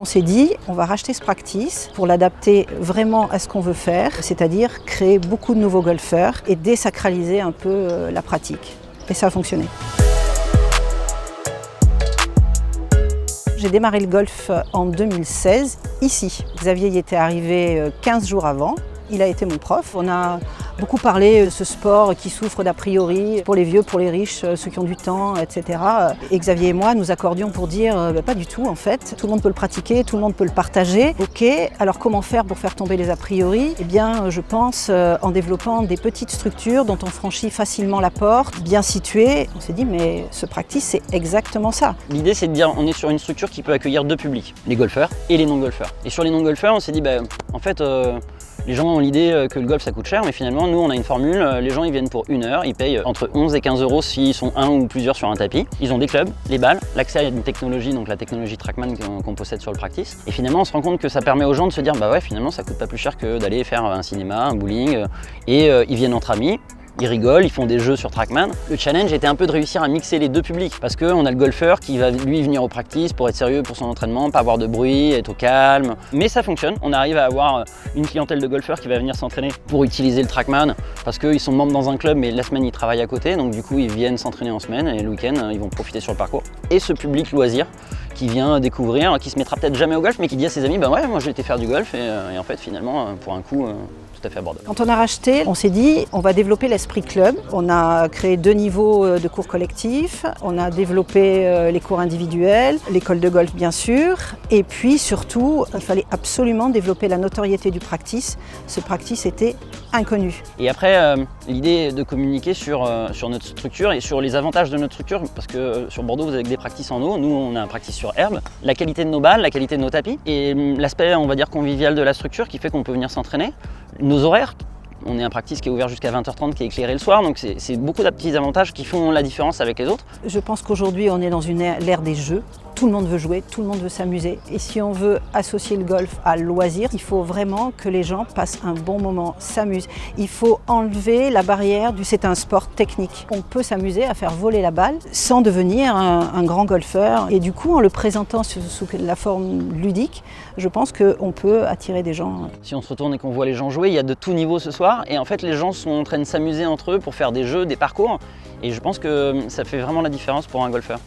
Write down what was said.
On s'est dit, on va racheter ce practice pour l'adapter vraiment à ce qu'on veut faire, c'est-à-dire créer beaucoup de nouveaux golfeurs et désacraliser un peu la pratique. Et ça a fonctionné. J'ai démarré le golf en 2016, ici. Xavier y était arrivé 15 jours avant. Il a été mon prof. On a beaucoup parlé de ce sport qui souffre d'a priori pour les vieux, pour les riches, ceux qui ont du temps, etc. Et Xavier et moi nous accordions pour dire pas du tout en fait. Tout le monde peut le pratiquer, tout le monde peut le partager. Ok, alors comment faire pour faire tomber les a priori? Eh bien, je pense en développant des petites structures dont on franchit facilement la porte, bien situées. On s'est dit mais ce practice c'est exactement ça. L'idée c'est de dire on est sur une structure qui peut accueillir deux publics, les golfeurs et les non-golfeurs. Et sur les non-golfeurs on s'est dit en fait les gens ont l'idée que le golf ça coûte cher, mais finalement nous on a une formule, les gens ils viennent pour 1 heure, ils payent entre 11 et 15 € s'ils sont un ou plusieurs sur un tapis. Ils ont des clubs, les balles, l'accès à une technologie, donc la technologie Trackman qu'on possède sur le practice. Et finalement on se rend compte que ça permet aux gens de se dire bah ouais finalement ça coûte pas plus cher que d'aller faire un cinéma, un bowling, et ils viennent entre amis. Ils rigolent, ils font des jeux sur Trackman. Le challenge était un peu de réussir à mixer les deux publics parce qu'on a le golfeur qui va lui venir au practice pour être sérieux pour son entraînement, pas avoir de bruit, être au calme. Mais ça fonctionne, on arrive à avoir une clientèle de golfeurs qui va venir s'entraîner pour utiliser le Trackman parce qu'ils sont membres dans un club mais la semaine ils travaillent à côté, donc du coup ils viennent s'entraîner en semaine et le week-end ils vont profiter sur le parcours. Et ce public loisir qui vient découvrir, qui se mettra peut-être jamais au golf mais qui dit à ses amis bah ouais moi j'ai été faire du golf et en fait finalement pour un coup tout à fait abordable. Quand on a racheté, on s'est dit on va développer l'esprit club. On a créé 2 niveaux de cours collectifs, on a développé les cours individuels, l'école de golf bien sûr, et puis surtout il fallait absolument développer la notoriété du practice. Ce practice était inconnu. Et après l'idée de communiquer sur notre structure et sur les avantages de notre structure, parce que sur Bordeaux vous avez des practices en eau, nous on a un practice sur herbe, la qualité de nos balles, la qualité de nos tapis et l'aspect on va dire convivial de la structure qui fait qu'on peut venir s'entraîner. Nos horaires, on est un practice qui est ouvert jusqu'à 20h30, qui est éclairé le soir, donc c'est beaucoup de petits avantages qui font la différence avec les autres. Je pense qu'aujourd'hui on est dans l'ère des jeux. Tout le monde veut jouer, tout le monde veut s'amuser. Et si on veut associer le golf à le loisir, il faut vraiment que les gens passent un bon moment, s'amusent. Il faut enlever la barrière du c'est un sport technique. On peut s'amuser à faire voler la balle sans devenir un grand golfeur. Et du coup, en le présentant sous la forme ludique, je pense qu'on peut attirer des gens. Si on se retourne et qu'on voit les gens jouer, il y a de tout niveau ce soir. Et en fait, les gens sont en train de s'amuser entre eux pour faire des jeux, des parcours. Et je pense que ça fait vraiment la différence pour un golfeur.